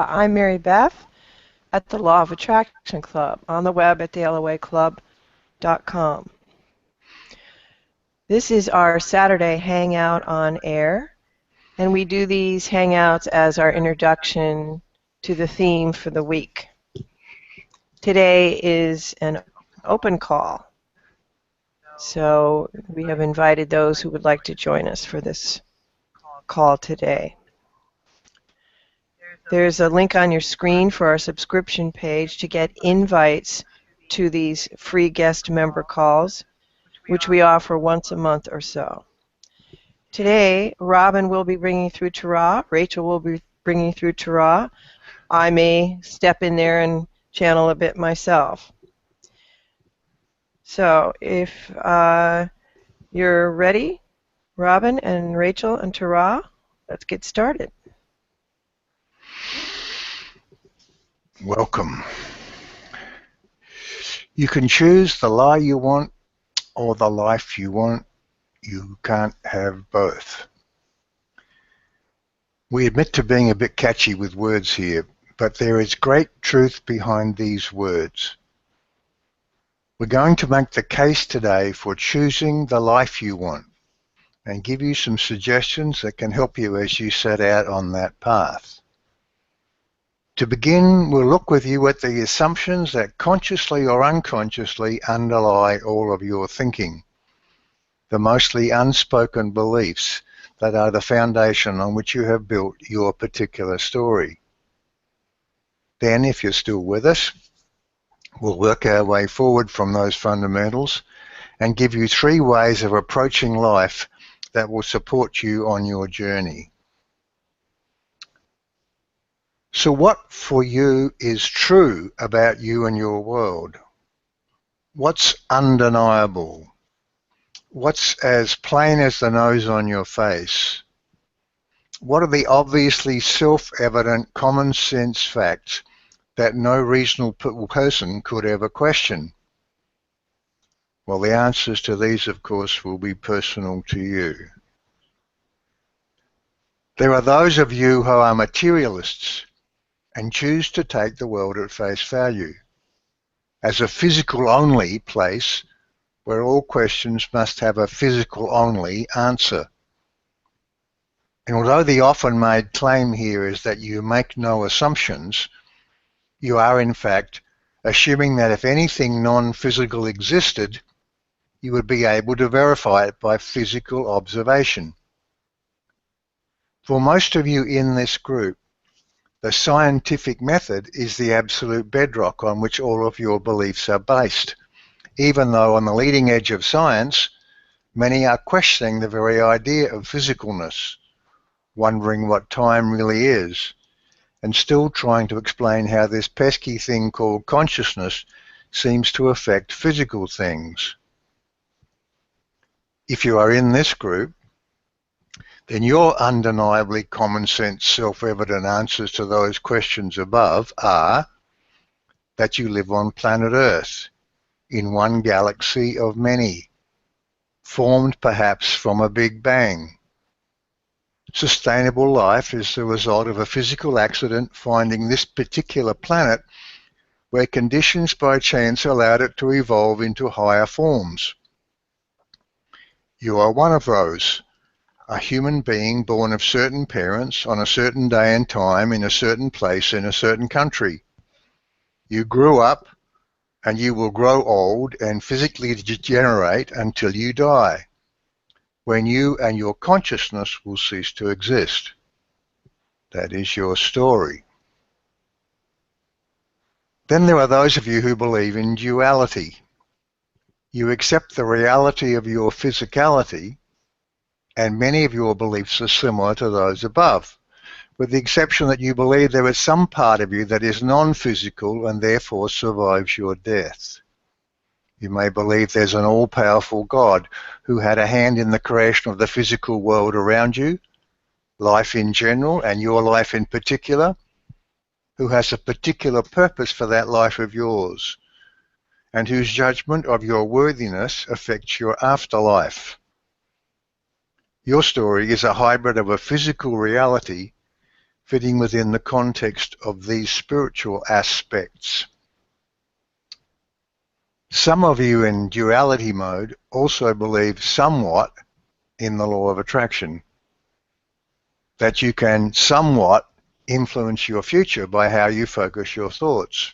I'm Mary Beth at the Law of Attraction Club, on the web at theloaclub.com. This is our Saturday Hangout on Air, and we do these Hangouts as our introduction to the theme for the week. Today is an open call, so we have invited those who would like to join us for this call today. There's a link on your screen for our subscription page to get invites to these free guest member calls, which we offer once a month or so. Today, Robin will be bringing through Torah. Rachel will be bringing through Torah. I may step in there and channel a bit myself. So if you're ready, Robin and Rachel and Torah, let's get started. Welcome. You can choose the lie you want or the life you want. You can't have both. We admit to being a bit catchy with words here, but there is great truth behind these words. We're going to make the case today for choosing the life you want and give you some suggestions that can help you as you set out on that path. To begin, we'll look with you at the assumptions that consciously or unconsciously underlie all of your thinking, the mostly unspoken beliefs that are the foundation on which you have built your particular story. Then, if you're still with us, we'll work our way forward from those fundamentals and give you 3 ways of approaching life that will support you on your journey. So what for you is true about you and your world? What's undeniable? What's as plain as the nose on your face? What are the obviously self-evident common sense facts that no reasonable person could ever question? Well, the answers to these, of course, will be personal to you. There are those of you who are materialists and choose to take the world at face value, as a physical-only place where all questions must have a physical-only answer. And although the often made claim here is that you make no assumptions, you are in fact assuming that if anything non-physical existed, you would be able to verify it by physical observation. For most of you in this group, the scientific method is the absolute bedrock on which all of your beliefs are based, even though on the leading edge of science, many are questioning the very idea of physicalness, wondering what time really is, and still trying to explain how this pesky thing called consciousness seems to affect physical things. If you are in this group, then your undeniably common sense, self-evident answers to those questions above are that you live on planet Earth, in one galaxy of many, formed perhaps from a Big Bang. Sustainable life is the result of a physical accident finding this particular planet where conditions by chance allowed it to evolve into higher forms. You are one of those. A human being born of certain parents on a certain day and time in a certain place in a certain country. You grew up and you will grow old and physically degenerate until you die, when you and your consciousness will cease to exist. That is your story. Then there are those of you who believe in duality. You accept the reality of your physicality, and many of your beliefs are similar to those above, with the exception that you believe there is some part of you that is non-physical and therefore survives your death. You may believe there's an all-powerful God who had a hand in the creation of the physical world around you, life in general and your life in particular, who has a particular purpose for that life of yours, and whose judgment of your worthiness affects your afterlife. Your story is a hybrid of a physical reality fitting within the context of these spiritual aspects. Some of you in duality mode also believe somewhat in the law of attraction, that you can somewhat influence your future by how you focus your thoughts.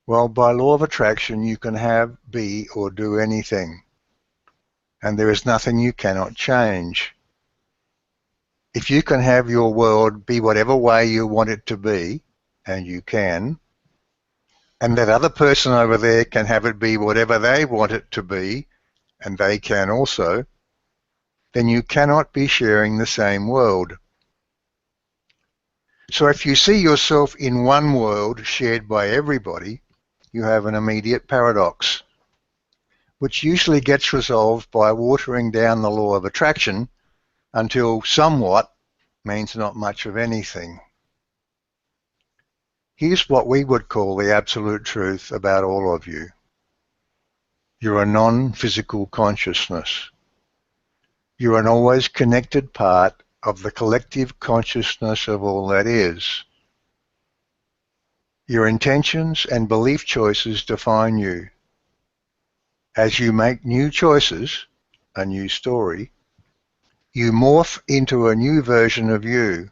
Well, by law of attraction, you can have, be, or do anything, and there is nothing you cannot change. If you can have your world be whatever way you want it to be, and you can, and that other person over there can have it be whatever they want it to be, and they can also, then you cannot be sharing the same world. So if you see yourself in one world shared by everybody, you have an immediate paradox, which usually gets resolved by watering down the law of attraction until somewhat means not much of anything. Here's what we would call the absolute truth about all of you. You're a non-physical consciousness. You're an always connected part of the collective consciousness of all that is. Your intentions and belief choices define you. As you make new choices, a new story, you morph into a new version of you,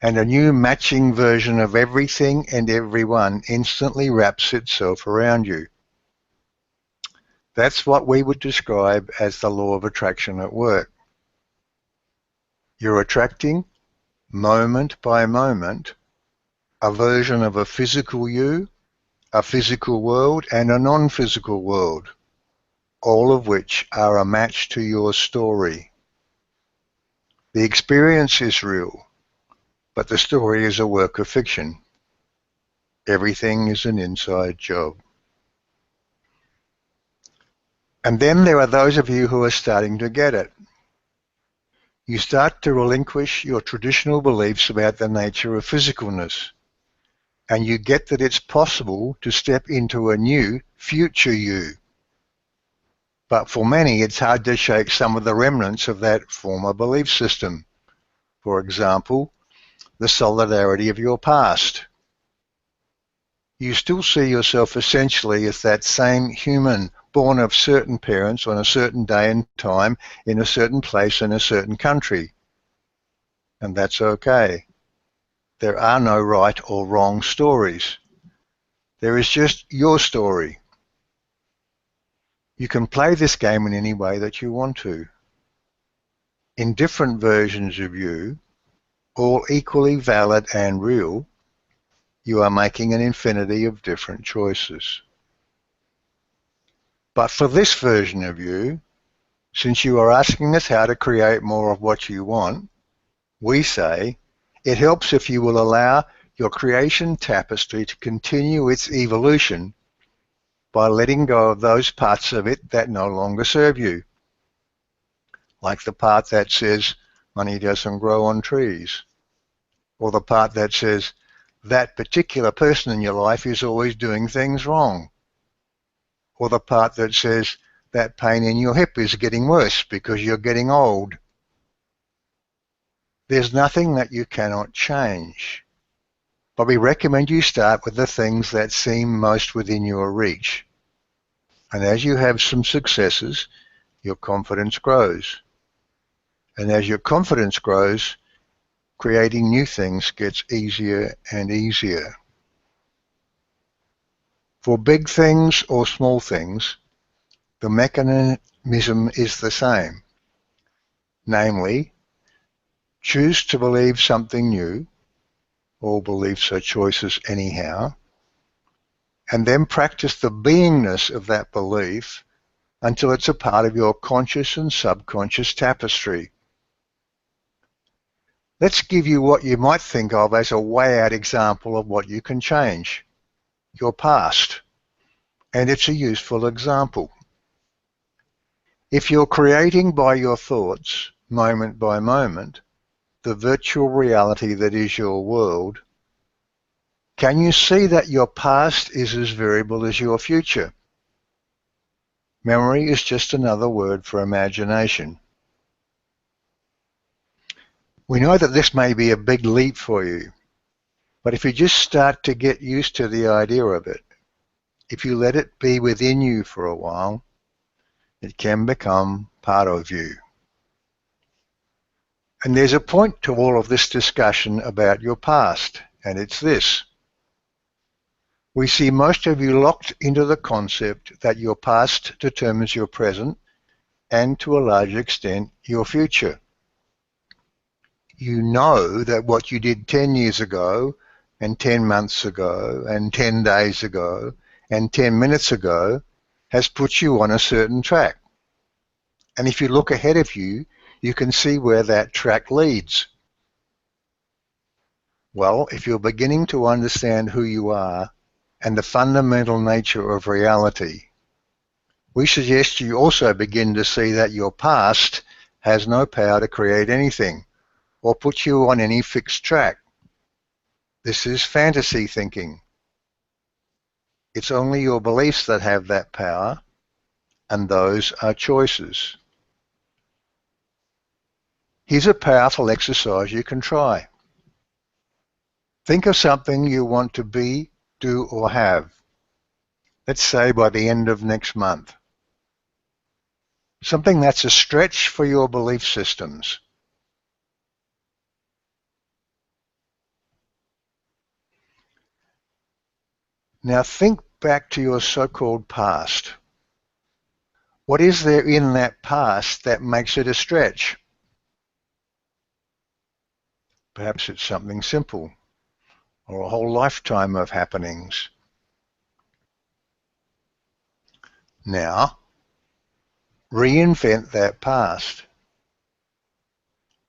and a new matching version of everything and everyone instantly wraps itself around you. That's what we would describe as the law of attraction at work. You're attracting, moment by moment, a version of a physical you, a physical world, and a non-physical world, all of which are a match to your story. The experience is real, but the story is a work of fiction. Everything is an inside job. And then there are those of you who are starting to get it. You start to relinquish your traditional beliefs about the nature of physicalness, and you get that it's possible to step into a new future you. But for many, it's hard to shake some of the remnants of that former belief system. For example, the solidarity of your past. You still see yourself essentially as that same human born of certain parents on a certain day and time in a certain place in a certain country. And that's okay. There are no right or wrong stories. There is just your story. You can play this game in any way that you want to. In different versions of you, all equally valid and real, you are making an infinity of different choices. But for this version of you, since you are asking us how to create more of what you want, we say it helps if you will allow your creation tapestry to continue its evolution by letting go of those parts of it that no longer serve you, like the part that says money doesn't grow on trees, or the part that says that particular person in your life is always doing things wrong, or the part that says that pain in your hip is getting worse because you're getting old. There's nothing that you cannot change, but we recommend you start with the things that seem most within your reach. And as you have some successes, your confidence grows. And as your confidence grows, creating new things gets easier and easier. For big things or small things, the mechanism is the same. Namely, choose to believe something new. All beliefs are choices anyhow. And then practice the beingness of that belief until it's a part of your conscious and subconscious tapestry. Let's give you what you might think of as a way out example of what you can change, your past. And it's a useful example. If you're creating by your thoughts, moment by moment, the virtual reality that is your world, can you see that your past is as variable as your future? Memory is just another word for imagination. We know that this may be a big leap for you, but if you just start to get used to the idea of it, if you let it be within you for a while, it can become part of you. And there's a point to all of this discussion about your past, and it's this. We see most of you locked into the concept that your past determines your present and, to a large extent, your future. You know that what you did 10 years ago and 10 months ago and 10 days ago and 10 minutes ago has put you on a certain track. And if you look ahead of you, you can see where that track leads. Well, if you're beginning to understand who you are and the fundamental nature of reality, we suggest you also begin to see that your past has no power to create anything or put you on any fixed track. This is fantasy thinking. It's only your beliefs that have that power, and those are choices. Here's a powerful exercise you can try. Think of something you want to be, do, or have. Let's say by the end of next month. Something that's a stretch for your belief systems. Now think back to your so-called past. What is there in that past that makes it a stretch? Perhaps it's something simple, or a whole lifetime of happenings. Now, reinvent that past.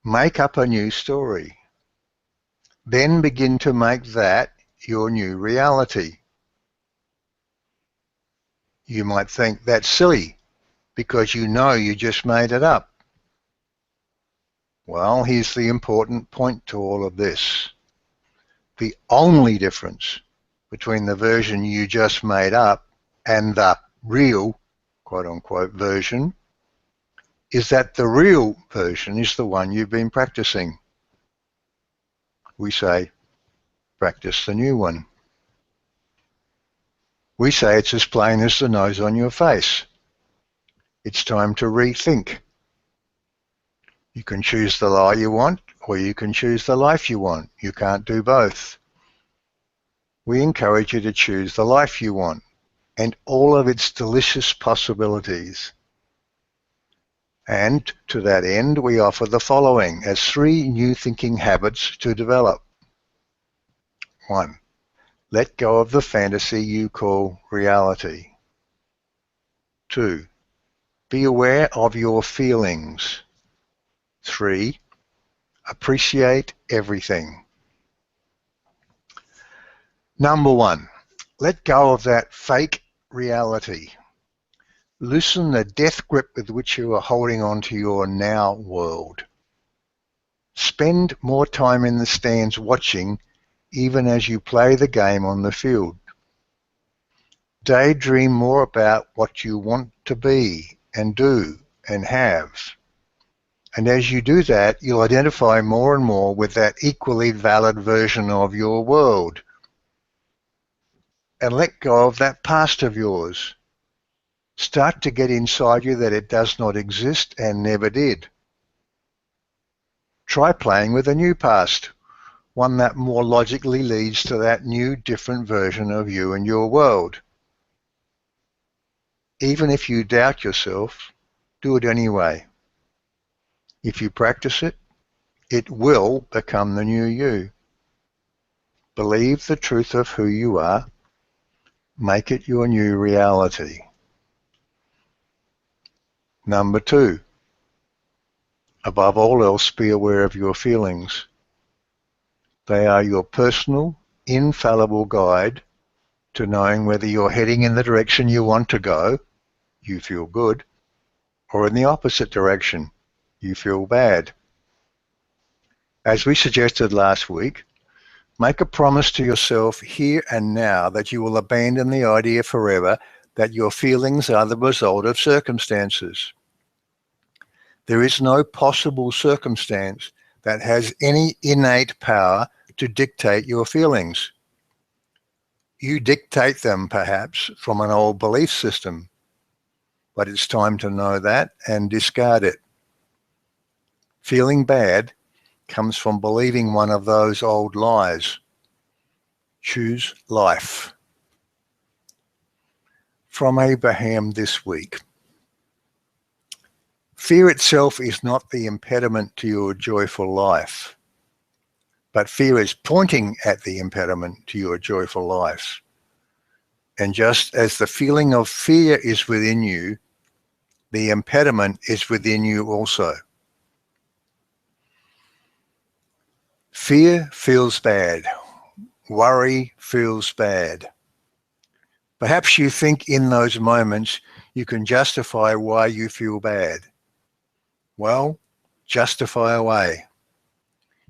Make up a new story. Then begin to make that your new reality. You might think that's silly because you know you just made it up. Well, here's the important point to all of this. The only difference between the version you just made up and the real, quote-unquote, version is that the real version is the one you've been practicing. We say, practice the new one. We say it's as plain as the nose on your face. It's time to rethink. You can choose the lie you want, or you can choose the life you want. You can't do both. We encourage you to choose the life you want and all of its delicious possibilities. And to that end, we offer the following as 3 new thinking habits to develop. 1. Let go of the fantasy you call reality. 2. Be aware of your feelings. 3. Appreciate everything. Number 1. Let go of that fake reality. Loosen the death grip with which you are holding on to your now world. Spend more time in the stands watching, even as you play the game on the field. Daydream more about what you want to be and do and have. And as you do that, you'll identify more and more with that equally valid version of your world. And let go of that past of yours. Start to get inside you that it does not exist and never did. Try playing with a new past, one that more logically leads to that new, different version of you and your world. Even if you doubt yourself, do it anyway. If you practice it, it will become the new you. Believe the truth of who you are. Make it your new reality. Number 2, above all else, be aware of your feelings. They are your personal, infallible guide to knowing whether you're heading in the direction you want to go, you feel good, or in the opposite direction, you feel bad. As we suggested last week, make a promise to yourself here and now that you will abandon the idea forever that your feelings are the result of circumstances. There is no possible circumstance that has any innate power to dictate your feelings. You dictate them, perhaps, from an old belief system, but it's time to know that and discard it. Feeling bad comes from believing one of those old lies. Choose life. From Abraham this week. Fear itself is not the impediment to your joyful life, but fear is pointing at the impediment to your joyful life. And just as the feeling of fear is within you, the impediment is within you also. Fear feels bad. Worry feels bad. Perhaps you think in those moments you can justify why you feel bad. Well, justify away.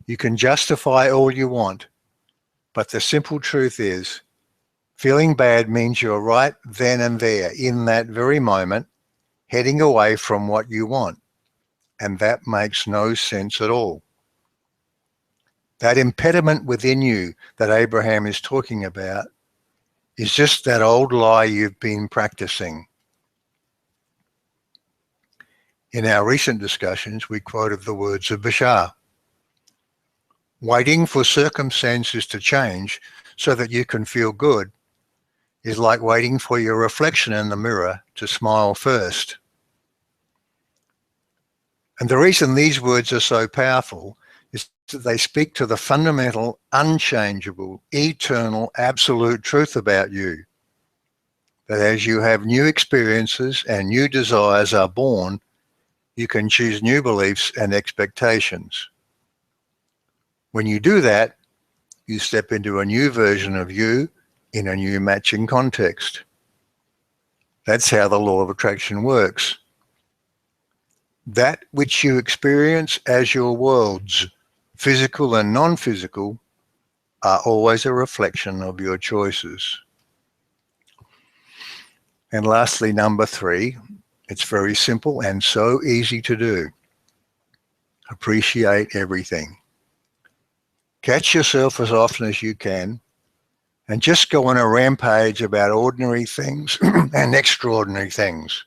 You can justify all you want, but the simple truth is, feeling bad means you're right then and there, in that very moment, heading away from what you want. And that makes no sense at all. That impediment within you that Abraham is talking about is just that old lie you've been practicing. In our recent discussions, we quoted the words of Bashar. Waiting for circumstances to change so that you can feel good is like waiting for your reflection in the mirror to smile first. And the reason these words are so powerful is that they speak to the fundamental, unchangeable, eternal, absolute truth about you. That as you have new experiences and new desires are born, you can choose new beliefs and expectations. When you do that, you step into a new version of you in a new matching context. That's how the law of attraction works. That which you experience as your worlds, physical and non-physical, are always a reflection of your choices. And lastly, number 3, it's very simple and so easy to do. Appreciate everything. Catch yourself as often as you can and just go on a rampage about ordinary things and extraordinary things,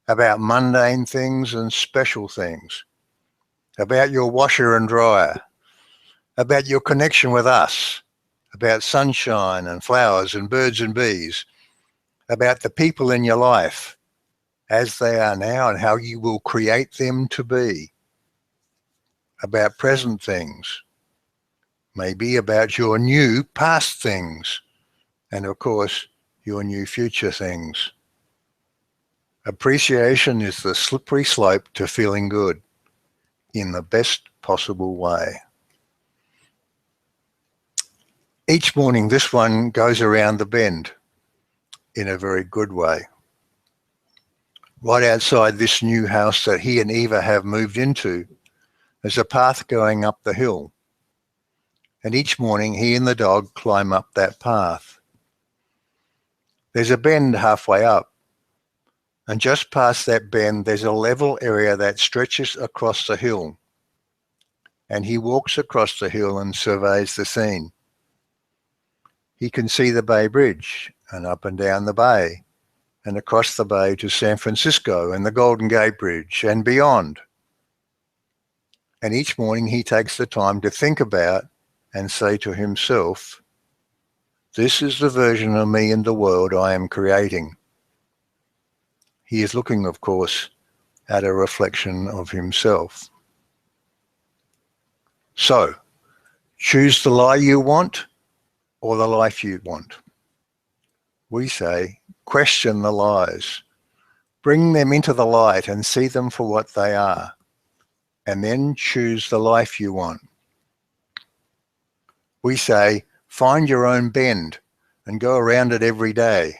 about mundane things and special things, about your washer and dryer, about your connection with us, about sunshine and flowers and birds and bees, about the people in your life as they are now and how you will create them to be, about present things, maybe about your new past things, and of course, your new future things. Appreciation is the slippery slope to feeling good in the best possible way. Each morning, this one goes around the bend in a very good way. Right outside this new house that he and Eva have moved into, there's a path going up the hill. And each morning, he and the dog climb up that path. There's a bend halfway up. And just past that bend, there's a level area that stretches across the hill. And he walks across the hill and surveys the scene. He can see the Bay Bridge and up and down the bay and across the bay to San Francisco and the Golden Gate Bridge and beyond. And each morning he takes the time to think about and say to himself, this is the version of me in the world I am creating. He is looking, of course, at a reflection of himself. So, choose the lie you want or the life you want. We say, question the lies. Bring them into the light and see them for what they are. And then choose the life you want. We say, find your own bend and go around it every day.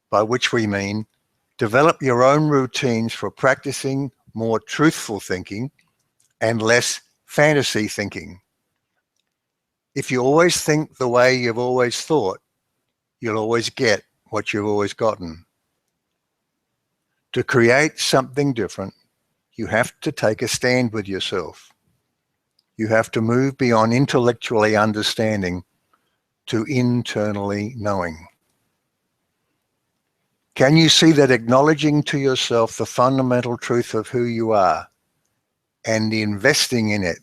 By which we mean, develop your own routines for practicing more truthful thinking and less fantasy thinking. If you always think the way you've always thought, you'll always get what you've always gotten. To create something different, you have to take a stand with yourself. You have to move beyond intellectually understanding to internally knowing. Can you see that acknowledging to yourself the fundamental truth of who you are and investing in it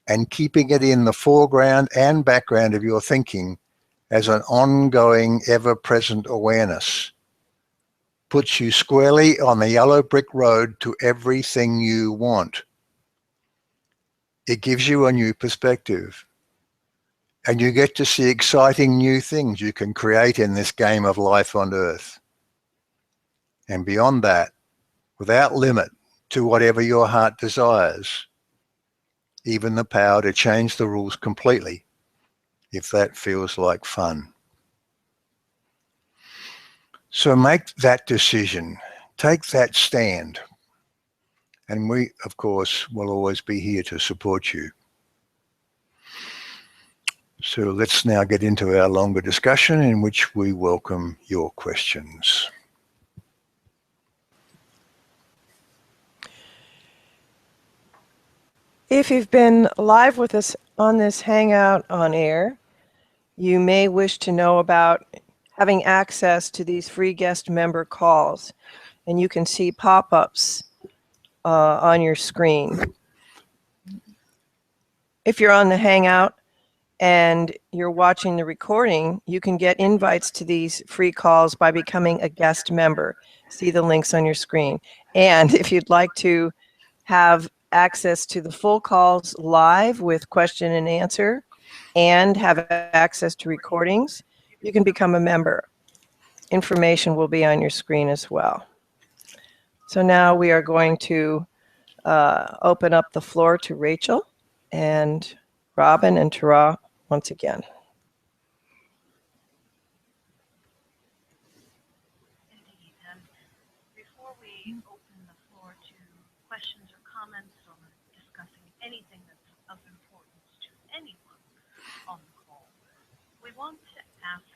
and keeping it in the foreground and background of your thinking as an ongoing, ever-present awareness puts you squarely on the yellow brick road to everything you want? It gives you a new perspective, and you get to see exciting new things you can create in this game of life on Earth. And beyond that, without limit to whatever your heart desires, even the power to change the rules completely, if that feels like fun. So make that decision, take that stand, and we, of course, will always be here to support you. So let's now get into our longer discussion in which we welcome your questions. If you've been live with us on this Hangout on air, you may wish to know about having access to these free guest member calls, and you can see pop-ups on your screen. If you're on the Hangout and you're watching the recording, you can get invites to these free calls by becoming a guest member. See the links on your screen. And if you'd like to have access to the full calls live with question and answer and have access to recordings, you can become a member. Information will be on your screen as well. So now we are going to open up the floor to Rachel and Robin and Tara once again. Indeed. And before we open the floor to questions or comments or discussing anything that's of importance to anyone on the call, we want to ask